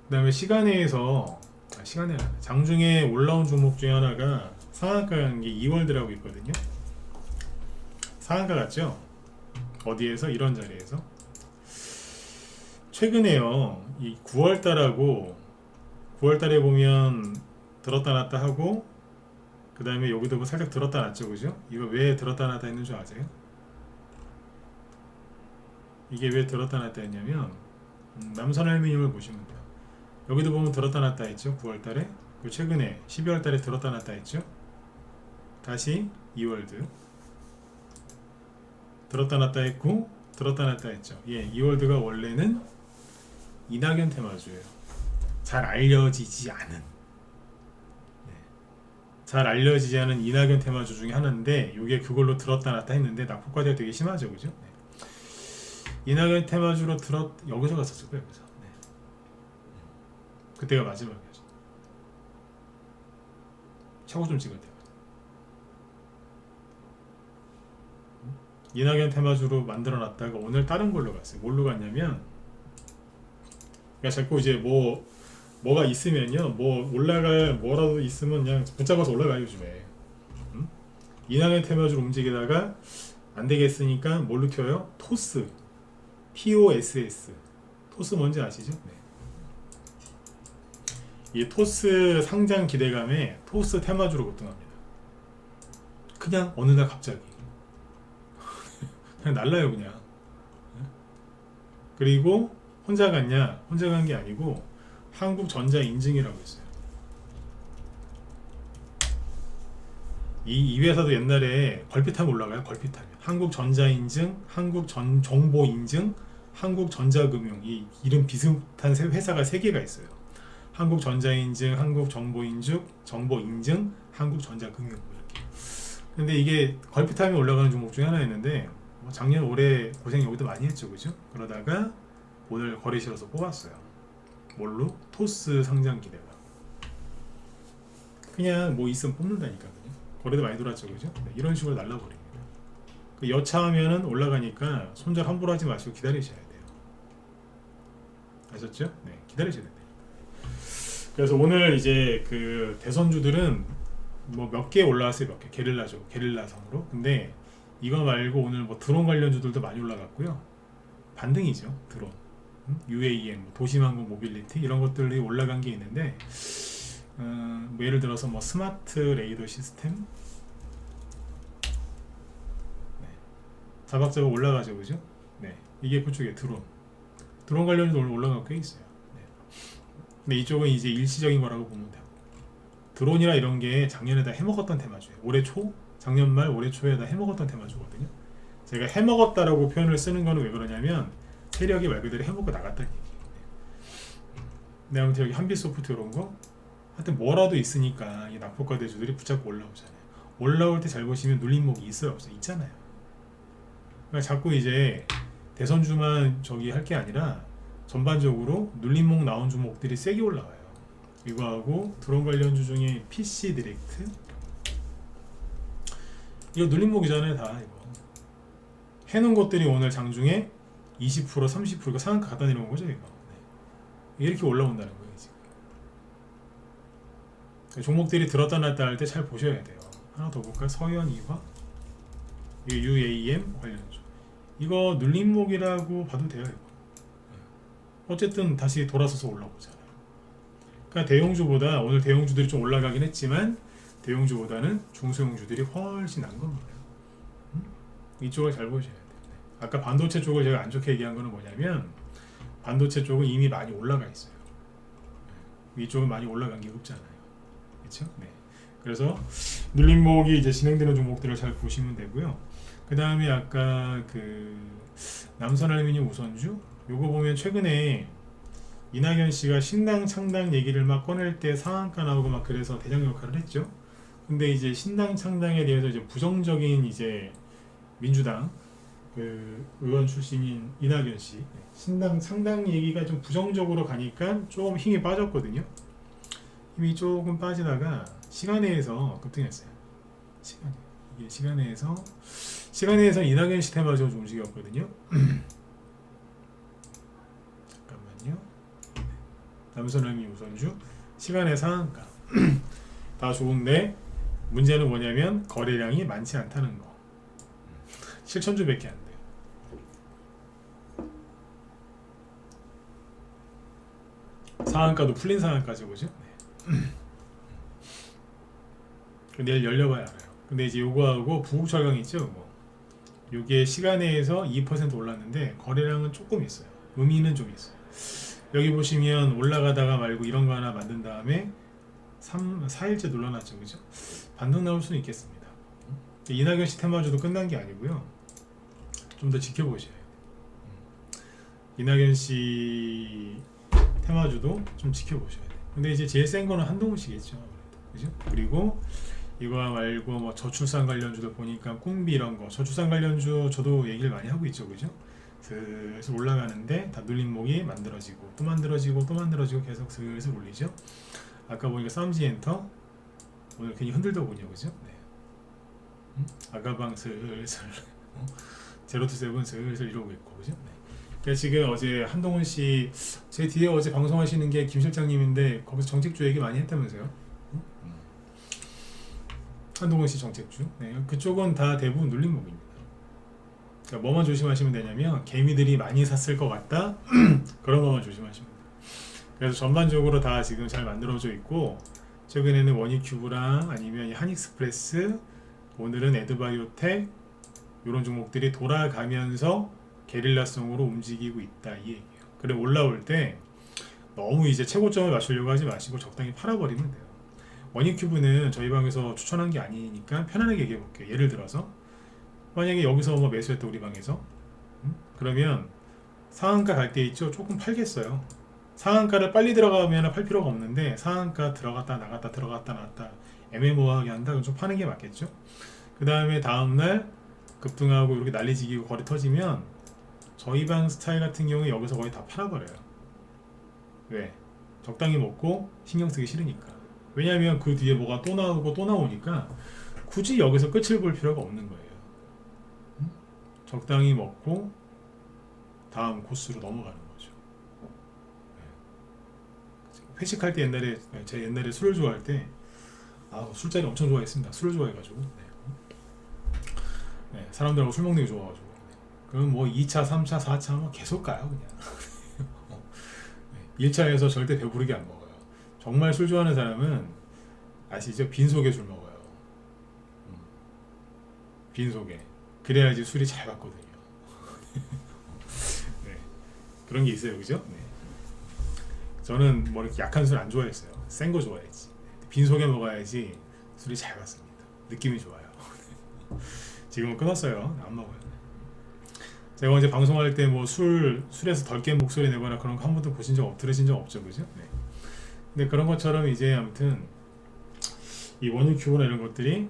그 다음에 시간에서 장중에 올라온 종목 중에 하나가 상한가 간 게 이월드라고 있거든요. 상한가 같죠? 어디에서? 이런 자리에서. 최근에요, 이 9월달하고 9월달에 보면 들었다 놨다 하고, 그 다음에 여기도 뭐 살짝 들었다 놨죠, 그죠? 이거 왜 들었다 놨다 했는 줄 아세요? 이게 왜 들었다 놨다 했냐면, 남선알루미늄을 보시면 돼요. 여기도 보면 들었다 놨다 했죠, 9월달에. 그리고 최근에 12월달에 들었다 놨다 했죠. 다시 이월드 들었다 놨다 했고, 들었다 놨다 했죠. 예, 이월드가 원래는 이낙연 테마주예요. 잘 알려지지 않은, 잘 알려지지 않은 이낙연 테마주 중에 하나인데, 이게 그걸로 들었다 놨다 했는데 낙폭과대가 되게 심하죠, 그죠? 네. 이낙연 테마주로 여기서 갔었을 거예요, 여기서. 네. 그때가 마지막이었죠. 최고 좀 찍을 때가. 이낙연 테마주로 만들어 놨다가 오늘 다른 걸로 갔어요. 뭘로 갔냐면, 그러니까 자꾸 이제 뭐가 있으면요, 뭐 올라갈 뭐라도 있으면 그냥 붙잡아서 올라가요, 요즘에. 이낙연 테마주로 움직이다가 안 되겠으니까 뭘로 켜요? 토스, POSS. 토스 뭔지 아시죠? 네. 이 토스 상장 기대감에 토스 테마주로 급등합니다. 그냥 어느 날 갑자기 그냥 날라요, 그냥. 그리고 혼자 갔냐? 혼자 간 게 아니고 한국전자 인증이라고 있어요. 이 회사도 옛날에 걸핏하면 올라가요. 걸핏하면 한국전자 인증, 한국정보 인증, 한국전자금융, 이 이름 비슷한 회사가 3개가 있어요. 한국전자인증, 한국정보인증, 정보인증, 한국전자금융, 이렇게. 근데 이게 걸핏하면 올라가는 종목 중에 하나였는데, 작년 올해 고생 여기도 많이 했죠, 그죠? 그러다가 오늘 거래실에서 뽑았어요. 뭘로? 토스 상장 기대가. 그냥 뭐 있으면 뽑는다니까, 그냥. 거래도 많이 돌았죠, 그죠? 네, 이런 식으로 날라버립니다. 그 여차하면은 올라가니까 손절 함부로 하지 마시고 기다리셔야 돼요. 아셨죠? 네, 기다리셔야 돼요. 그래서 오늘 이제 그 대선주들은 뭐 몇 개 올라왔어요, 몇 개. 게릴라죠, 게릴라성으로. 근데 이거 말고 오늘 뭐 드론 관련주들도 많이 올라갔고요. 반등이죠, 드론. UAM, 도심항공 모빌리티 이런 것들이 올라간 게 있는데, 뭐 예를 들어서 뭐 스마트 레이더 시스템, 네. 자박자박 올라가죠, 그죠? 네, 이게 그쪽에 드론 관련주도 올라가고 꽤 있어요. 네. 근데 이쪽은 이제 일시적인 거라고 보면 돼요. 드론이나 이런 게 작년에 다 해먹었던 테마주예요. 올해 초, 작년 말, 올해 초에 다 해먹었던 테마주거든요. 제가 해먹었다라고 표현을 쓰는 거는 왜 그러냐면 세력이 말 그대로 해먹고 나갔다는 얘기예요. 근데 아무튼 여기 한빛소프트 이런 거, 하여튼 뭐라도 있으니까 이 낙폭과대주들이 붙잡고 올라오잖아요. 올라올 때 잘 보시면 눌림목이 있어요, 없어요? 있잖아요. 그러니까 자꾸 이제 대선주만 저기 할 게 아니라 전반적으로 눌림목 나온 종목들이 세게 올라와요. 이거하고 드론 관련주 중에 PC 디렉트, 이거 눌림목이잖아요, 다. 이거 해놓은 것들이 오늘 장중에 20% 30% 이거 상한가 갖다 내려온 거죠, 이거. 네. 이렇게 올라온다는 거예요, 지금. 종목들이 들었다 놨다 할 때 잘 보셔야 돼요. 하나 더 볼까요? 서현이화, 이거 UAM 관련주. 이거 눌림목이라고 봐도 돼요, 이거. 어쨌든 다시 돌아서서 올라오잖아요. 그러니까 대형주보다 오늘 대형주들이 좀 올라가긴 했지만 대형주보다는 중소형주들이 훨씬 난 겁니다. 이쪽을 잘 보셔야 돼요. 아까 반도체 쪽을 제가 안 좋게 얘기한 거는 뭐냐면, 반도체 쪽은 이미 많이 올라가 있어요. 이쪽은 많이 올라간 게 없잖아요. 그렇죠? 네. 그래서 눌림목이 이제 진행되는 종목들을 잘 보시면 되고요. 그 다음에 아까 그 남선알루미늄 우선주, 요거 보면 최근에 이낙연 씨가 신당 창당 얘기를 막 꺼낼 때 상한가 나오고 막 그래서 대장 역할을 했죠. 근데 이제 신당 창당에 대해서 이제 부정적인 이제 민주당 그 의원 출신인 이낙연 씨, 신당 창당 얘기가 좀 부정적으로 가니까 좀 힘이 빠졌거든요. 힘이 조금 빠지다가 시간외에서 급등했어요. 이게 시간외에서 이낙연 씨 테마주가 좀 움직였거든요. 잠깐만요. 남선알루미늄 우선주 시간의 상한가 다 좋은데 문제는 뭐냐면 거래량이 많지 않다는 거. 7,000주밖에 안 돼요. 상한가도 풀린 상한가죠, 그죠? 네. 내일 열려봐야 알아요. 근데 이제 요거하고 부국철강 있죠, 뭐. 요게 시간에서 2% 올랐는데 거래량은 조금 있어요. 의미는 좀 있어요. 여기 보시면 올라가다가 말고 이런 거 하나 만든 다음에 4일째 눌러놨죠, 그죠? 반등 나올 수는 있겠습니다. 이낙연 씨 테마주도 끝난 게 아니고요. 좀 더 지켜보셔야 돼요. 이낙연 씨 테마주도 좀 지켜보셔야 돼요. 근데 이제 제일 센 거는 한동훈 씨겠죠, 그죠? 그리고 이거 말고 뭐 저출산 관련주도 보니까 꿈비 이런 거, 저출산 관련주 저도 얘기를 많이 하고 있죠, 그죠? 슬슬 올라가는데 다 눌림목이 만들어지고 또 만들어지고 또 만들어지고 계속 슬슬 올리죠. 아까 보니까 쌈지엔터 오늘 괜히 흔들더군요, 그죠? 네. 아가방 슬슬 제로투세븐 슬슬 이러고 있고, 그죠? 네. 그래서 지금 어제 한동훈 씨 제 뒤에 어제 방송하시는 게 김 실장님인데 거기서 정책주 얘기 많이 했다면서요? 한동훈 씨 정책주. 네. 그쪽은 다 대부분 눌림목입니다. 그러니까 뭐만 조심하시면 되냐면 개미들이 많이 샀을 것 같다 그런 것만 조심하시면 돼요. 그래서 전반적으로 다 지금 잘 만들어져 있고 최근에는 원익큐브랑 아니면 한익스프레스, 오늘은 에드바이오텍 이런 종목들이 돌아가면서 게릴라성으로 움직이고 있다 이 얘기예요. 그래 올라올 때 너무 이제 최고점을 맞추려고 하지 마시고 적당히 팔아버리면 돼요. 원익큐브는 저희 방에서 추천한 게 아니니까 편안하게 얘기해 볼게요. 예를 들어서 만약에 여기서 뭐 매수했다 우리 방에서 그러면 상한가 갈 때 있죠, 조금 팔겠어요. 상한가를 빨리 들어가면 팔 필요가 없는데 상한가 들어갔다 나갔다 들어갔다 나갔다 애매모호하게 한다, 그럼 좀 파는 게 맞겠죠. 그 다음에 다음날 급등하고 이렇게 난리지기고 거래 터지면 저희 방 스타일 같은 경우에 여기서 거의 다 팔아버려요. 왜? 적당히 먹고 신경 쓰기 싫으니까. 왜냐하면 그 뒤에 뭐가 또 나오고 또 나오니까 굳이 여기서 끝을 볼 필요가 없는 거예요. 적당히 먹고 다음 코스로 넘어가는 거죠. 회식할 때 옛날에 제가 옛날에 술을 좋아할 때 술자리 엄청 좋아했습니다. 술을 좋아해가지고 네, 사람들하고 술 먹는 게 좋아가지고 그럼 뭐 2차, 3차, 4차 뭐 계속 가요 그냥. 1차에서 절대 배부르게 안 먹어요. 정말 술 좋아하는 사람은 아시죠? 빈속에 술 먹어요. 빈속에. 그래야지 술이 잘 받거든요. 네, 그런 게 있어요, 그죠? 네. 저는 뭐 이렇게 약한 술 안 좋아했어요. 센 거 좋아했지. 빈속에 먹어야지 술이 잘 받습니다. 느낌이 좋아요. 지금은 끊었어요. 안 먹어요. 제가 언제 방송할 때 뭐 술에서 덜 깬 목소리 내거나 그런 거 한 번도 들으신 적 없죠, 그죠? 네. 근데 그런 것처럼 이제 아무튼 이 원유큐브나 이런 것들이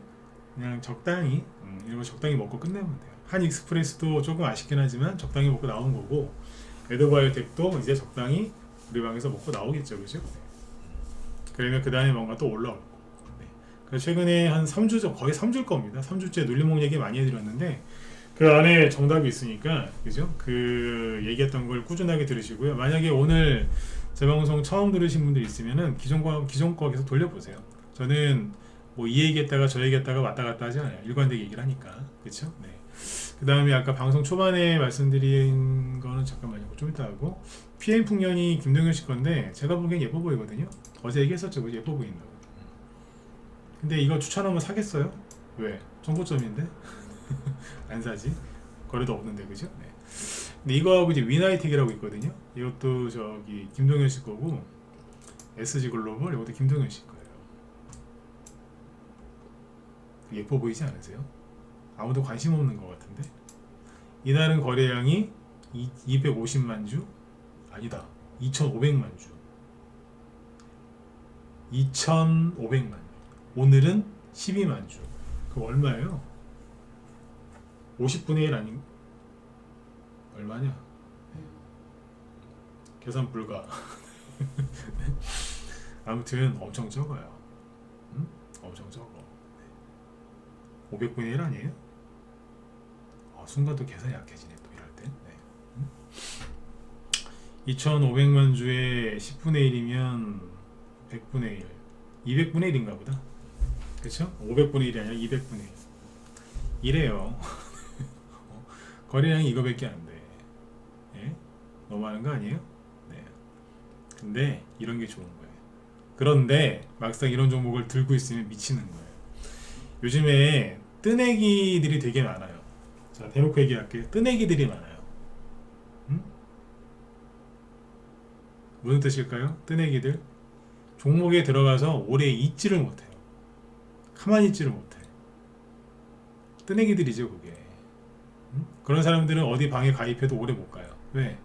그냥 적당히 이런 거 적당히 먹고 끝내면 돼요. 한익스프레스도 조금 아쉽긴 하지만 적당히 먹고 나온 거고 에드바이오텍도 이제 적당히 우리 방에서 먹고 나오겠죠, 그죠? 네. 그러면 그 다음에 뭔가 또 올라올 거고. 네. 그래서 최근에 한 3주 전 거의 3주일 겁니다. 3주째 눌림목 얘기 많이 해드렸는데 그 안에 정답이 있으니까 그죠? 그 얘기했던 걸 꾸준하게 들으시고요. 만약에 오늘 제 방송 처음 들으신 분들 있으면은 기존 거 계속 돌려보세요. 저는 뭐 이 얘기했다가 저 얘기했다가 왔다 갔다 하지 않아요. 일관되게 얘기를 하니까. 그렇죠? 네. 그 다음에 아까 방송 초반에 말씀드린 거는 잠깐만요. 좀 이따 하고 PM 풍년이 김동현 씨 건데 제가 보기엔 예뻐 보이거든요. 어제 얘기했었죠. 그죠? 예뻐 보인다고. 근데 이거 추천하면 사겠어요? 왜? 정보점인데? 안 사지. 거래도 없는데, 그죠? 네. 근데 이거하고 이제 위나이텍이라고 있거든요. 이것도 저기 김동현 씨 거고 SG 글로벌 이것도 김동현 씨 거예요. 예뻐 보이지 않으세요? 아무도 관심 없는 것 같은데. 이날은 거래량이 250만 주? 아니다. 2,500만 주. 2,500만 주. 오늘은 12만 주. 그럼 얼마예요? 50분의 1 아닌 얼마냐? 계산 불가. 아무튼 엄청 적어요. 엄청 적어. 500분의 1 아니에요? 순간 또 계산이 약해지네 또 이럴 때. 네. 2,500만 주에 10분의 1이면 100분의 1, 200분의 1인가 보다. 그쵸? 500분의 1이 아니라 200분의 1. 이래요. 거래량이 이거밖에 안 돼. 예? 너무 많은 거 아니에요? 네. 근데 이런 게 좋은 거예요. 그런데 막상 이런 종목을 들고 있으면 미치는 거예요. 요즘에 뜨내기들이 되게 많아요. 자, 대놓고 얘기할게요. 뜨내기들이 많아요. 무슨 뜻일까요? 뜨내기들. 종목에 들어가서 오래 있지를 못해요. 가만히 있지를 못해. 뜨내기들이죠, 그게. 그런 사람들은 어디 방에 가입해도 오래 못 가요. 왜?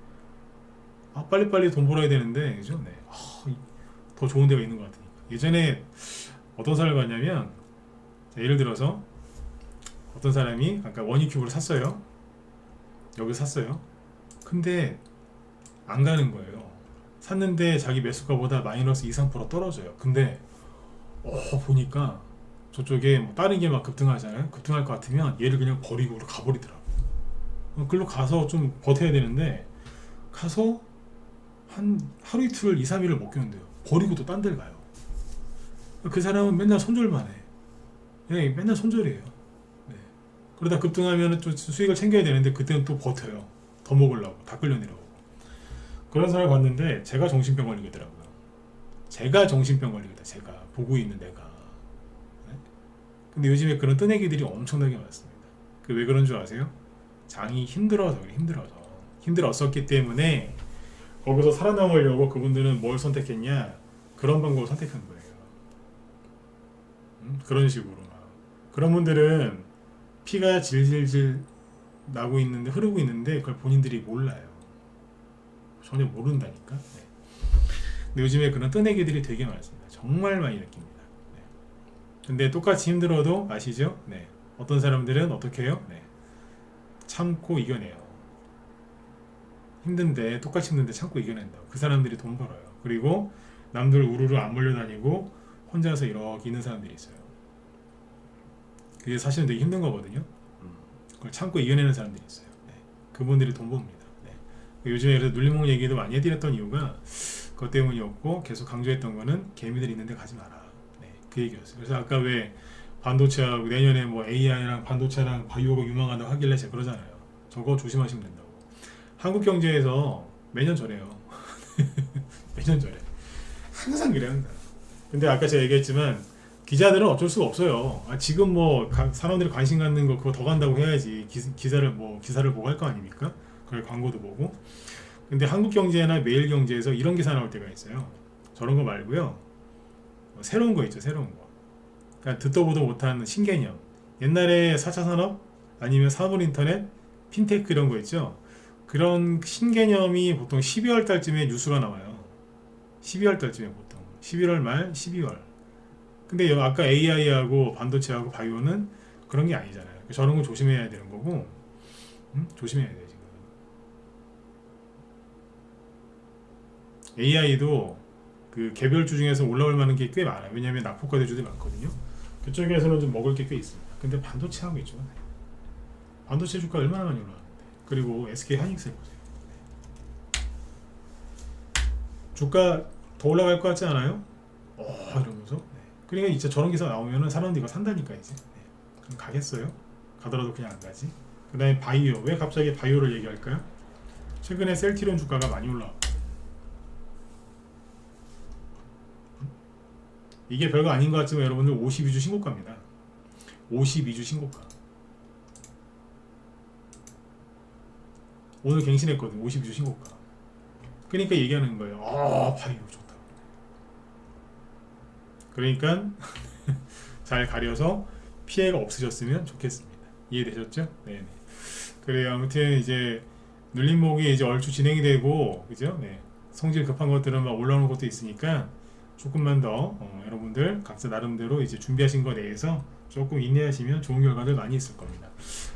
아, 빨리빨리 돈 벌어야 되는데, 그죠? 네. 더 좋은 데가 있는 것 같으니까. 예전에 어떤 사람을 봤냐면, 자, 예를 들어서 어떤 사람이 아까 원익큐브를 샀어요. 여기 샀어요. 근데 안 가는 거예요. 샀는데 자기 매수가보다 마이너스 2, 3% 떨어져요. 근데 보니까 저쪽에 뭐 다른 게 막 급등하잖아요. 급등할 것 같으면 얘를 그냥 버리고 가버리더라고. 글로 가서 좀 버텨야 되는데 가서 한 하루 이틀 2, 3일을 못 견뎌요. 버리고 또 딴 데를 가요. 그 사람은 맨날 손절만 해. 네, 맨날 손절이에요. 네. 그러다 급등하면 좀 수익을 챙겨야 되는데 그때는 또 버텨요. 더 먹으려고 다 끌려 내려오고. 그런 사람을 봤는데 제가 정신병 걸리겠더라고요. 제가 정신병 걸리겠다. 제가 보고 있는 내가. 네? 근데 요즘에 그런 뜨내기들이 엄청나게 많습니다. 그 왜 그런 줄 아세요? 장이 힘들어서 그래. 힘들었었기 때문에 거기서 살아남으려고 그분들은 뭘 선택했냐? 그런 방법을 선택한 거예요. 그런 식으로 그런 분들은 피가 질질질 나고 있는데 흐르고 있는데 그걸 본인들이 몰라요. 전혀 모른다니까. 네. 근데 요즘에 그런 뜨내기들이 되게 많습니다. 정말 많이 느낍니다. 네. 근데 똑같이 힘들어도 아시죠? 네. 어떤 사람들은 어떻게 해요? 네. 참고 이겨내요. 힘든데 똑같이 힘든데 참고 이겨낸다고. 그 사람들이 돈 벌어요. 그리고 남들 우르르 안 몰려다니고 혼자서 이렇게 있는 사람들이 있어요. 그게 사실은 되게 힘든 거거든요. 그걸 참고 이겨내는 사람들이 있어요. 네. 그분들이 돈 법니다. 네. 요즘에 그래서 눌림목 얘기도 많이 해드렸던 이유가 그것 때문이었고 계속 강조했던 거는 개미들 있는데 가지 마라. 네. 그 얘기였어요. 그래서 아까 왜 반도체하고 내년에 뭐 AI랑 반도체랑 바이오가 유망하다고 하길래 제가 그러잖아요. 저거 조심하시면 된다고. 한국 경제에서 매년 저래요. 매년 저래. 항상 그래, 항상. 근데 아까 제가 얘기했지만 기자들은 어쩔 수가 없어요. 지금 뭐 사람들이 관심 갖는 거 그거 더 간다고 해야지 기사를 보고 할 거 아닙니까? 그걸 광고도 보고. 근데 한국경제나 매일경제에서 이런 기사 나올 때가 있어요. 저런 거 말고요. 새로운 거 있죠, 새로운 거. 그러니까 듣도 보도 못한 신개념. 옛날에 4차 산업 아니면 산업인터넷, 핀테크 이런 거 있죠. 그런 신개념이 보통 12월 달쯤에 뉴스가 나와요. 12월 달쯤에 보통 11월 말 12월. 근데 아까 AI하고 반도체하고 바이오는 그런 게 아니잖아요. 저런 거 조심해야 되는 거고, 조심해야 돼요 지금. AI도 그 개별주 중에서 올라올 만한 게 꽤 많아요. 왜냐하면 낙폭과 대주들이 많거든요. 그쪽에서는 좀 먹을 게 꽤 있습니다. 근데 반도체하고 있죠. 반도체 주가 얼마나 많이 올라가는데. 그리고 SK 하이닉스 보세요. 주가 더 올라갈 것 같지 않아요? 이러면서. 네. 그러니까 진짜 저런 기사 나오면은 사람들이 이거 산다니까 이제. 네. 그럼 가겠어요? 가더라도 그냥 안 가지. 그 다음에 바이오. 왜 갑자기 바이오를 얘기할까요? 최근에 셀트리온 주가가 많이 올라왔고. 이게 별거 아닌 것 같지만 여러분들 52주 신고가입니다. 52주 신고가. 오늘 갱신했거든. 52주 신고가. 그러니까 얘기하는 거예요. 바이오 좋다. 그러니까 잘 가려서 피해가 없으셨으면 좋겠습니다. 이해되셨죠? 네. 그래요. 아무튼 이제 눌림목이 이제 얼추 진행이 되고, 그죠? 네. 성질 급한 것들은 막 올라오는 것도 있으니까 조금만 더 여러분들 각자 나름대로 이제 준비하신 거 내에서 조금 인내하시면 좋은 결과들 많이 있을 겁니다.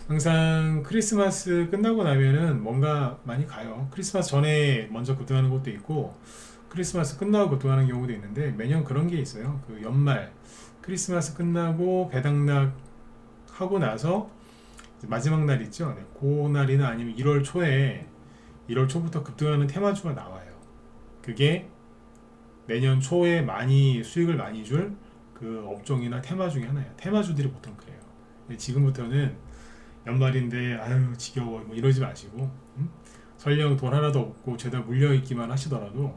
항상 크리스마스 끝나고 나면은 뭔가 많이 가요. 크리스마스 전에 먼저 급등하는 것도 있고 크리스마스 끝나고 급등하는 경우도 있는데 매년 그런 게 있어요. 그 연말 크리스마스 끝나고 배당락 하고 나서 마지막 날 있죠. 네, 그 날이나 아니면 1월 초부터 급등하는 테마주가 나와요. 그게 내년 초에 수익을 많이 줄 그 업종이나 테마 중에 하나예요. 테마주들이 보통 그래요. 지금부터는 연말인데 아유 지겨워 뭐 이러지 마시고 설령 돈 하나도 없고 죄다 물려있기만 하시더라도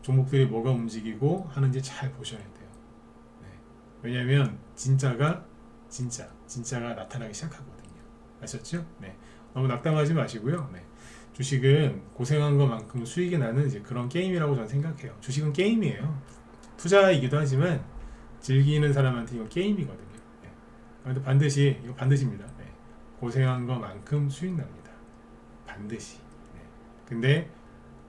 종목들이 뭐가 움직이고 하는지 잘 보셔야 돼요. 네. 왜냐하면 진짜가 나타나기 시작하거든요. 아셨죠? 네. 너무 낙담하지 마시고요. 네. 주식은 고생한 것만큼 수익이 나는 이제 그런 게임이라고 저는 생각해요. 주식은 게임이에요. 투자이기도 하지만 즐기는 사람한테 이거 게임이거든요. 네. 그런데 반드시 이거 반드시입니다. 네. 고생한 것만큼 수익 납니다. 반드시. 네. 근데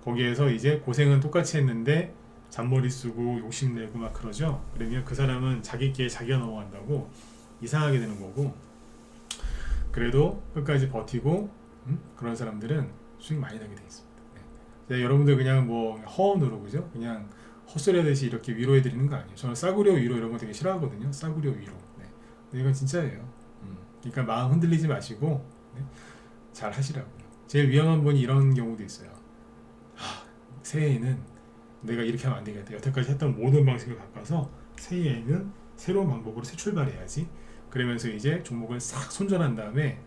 거기에서 이제 고생은 똑같이 했는데 잔머리 쓰고 욕심내고 막 그러죠. 그러면 그 사람은 자기 길에 자기가 넘어간다고 이상하게 되는 거고, 그래도 끝까지 버티고 그런 사람들은 수익 많이 나게 돼 있습니다. 네. 여러분들 그냥 뭐 허언으로 그죠? 그냥 헛소리 하듯이 이렇게 위로해 드리는 거 아니에요. 저는 싸구려 위로 이런 거 되게 싫어하거든요. 싸구려 위로. 네. 근데 이건 진짜예요. 그러니까 마음 흔들리지 마시고 네. 잘 하시라고요. 제일 위험한 분이 이런 경우도 있어요. 새해에는 내가 이렇게 하면 안 되겠다. 여태까지 했던 모든 방식을 바꿔서 새해에는 새로운 방법으로 새 출발해야지. 그러면서 이제 종목을 싹 손절한 다음에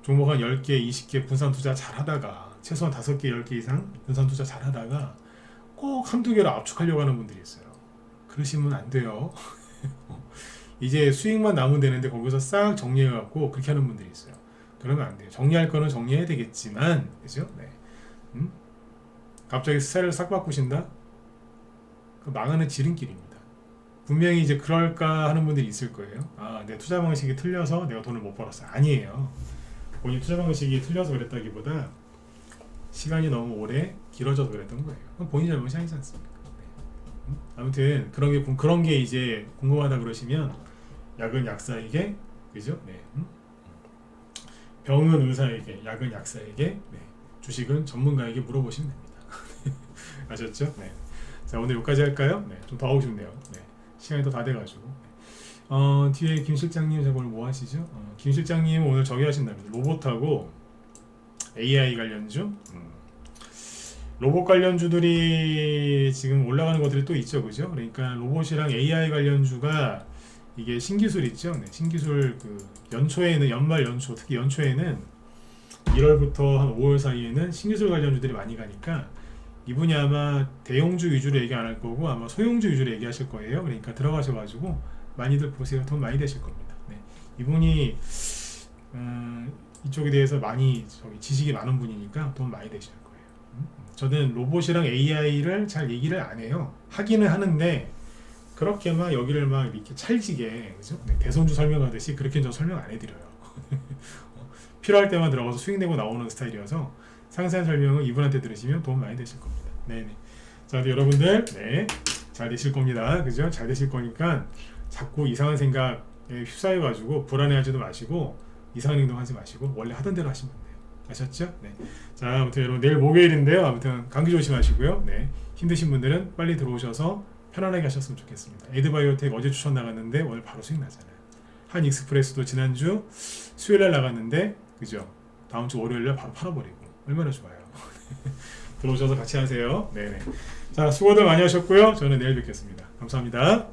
종목 한 10개, 20개 분산 투자 잘 하다가 최소한 5개, 10개 이상 분산 투자 잘 하다가 꼭 한두 개로 압축하려고 하는 분들이 있어요. 그러시면 안 돼요. 이제 수익만 남으면 되는데 거기서 싹 정리해갖고 그렇게 하는 분들이 있어요. 그러면 안 돼요. 정리할 거는 정리해야 되겠지만, 그죠? 네. 갑자기 스타일을 싹 바꾸신다? 그 망하는 지름길입니다. 분명히 이제 그럴까 하는 분들이 있을 거예요. 내 투자 방식이 틀려서 내가 돈을 못 벌었어. 아니에요. 본인 투자 방식이 틀려서 그랬다기보다 시간이 너무 오래 길어져서 그랬던 거예요. 그럼 본인 잘못이 아니지 않습니까? 네. 아무튼 그런 게 이제 궁금하다 그러시면 약은 약사에게, 그죠? 네. 병은 의사에게, 약은 약사에게, 네. 주식은 전문가에게 물어보시면 됩니다. 아셨죠? 네. 자, 오늘 여기까지 할까요? 네. 좀 더 하고 싶네요. 네. 시간이 더 다 돼가지고. 뒤에 김 실장님 저거 오늘 뭐 하시죠? 김 실장님 오늘 저기 하신답니다. 로봇하고 AI 관련주. 로봇 관련주들이 지금 올라가는 것들이 또 있죠, 그죠? 그러니까 로봇이랑 AI 관련주가 이게 신기술 있죠? 네. 신기술 그 연초에는 연초 특히 연초에는 1월부터 한 5월 사이에는 신기술 관련주들이 많이 가니까 이분이 아마 대형주 위주로 얘기 안 할 거고 아마 소형주 위주로 얘기하실 거예요. 그러니까 들어가셔가지고 많이들 보세요. 돈 많이 되실 겁니다. 네. 이분이 이쪽에 대해서 많이 지식이 많은 분이니까 돈 많이 되실 거예요. 저는 로봇이랑 AI를 잘 얘기를 안 해요. 하기는 하는데 그렇게 막 여기를 막 이렇게 찰지게, 그죠? 네. 대선주 설명하듯이 그렇게 저 설명 안 해드려요. 필요할 때만 들어가서 수익 내고 나오는 스타일이어서 상세한 설명은 이분한테 들으시면 도움 많이 되실 겁니다. 네네. 자, 여러분들, 네, 잘 되실 겁니다. 그죠? 잘 되실 거니까 자꾸 이상한 생각에 휩싸여가지고 불안해하지도 마시고 이상한 행동하지 마시고 원래 하던 대로 하시면 돼요. 아셨죠? 네. 자, 아무튼 여러분 내일 목요일인데요. 아무튼 감기 조심하시고요. 네. 힘드신 분들은 빨리 들어오셔서 편안하게 하셨으면 좋겠습니다. 에드바이오텍 어제 추천 나갔는데 오늘 바로 수익 나잖아요. 한 익스프레스도 지난주 수요일날 나갔는데, 그죠? 다음 주 월요일날 바로 팔아버리고 얼마나 좋아요. 들어오셔서 같이 하세요. 네네. 자, 수고들 많이 하셨고요. 저는 내일 뵙겠습니다. 감사합니다.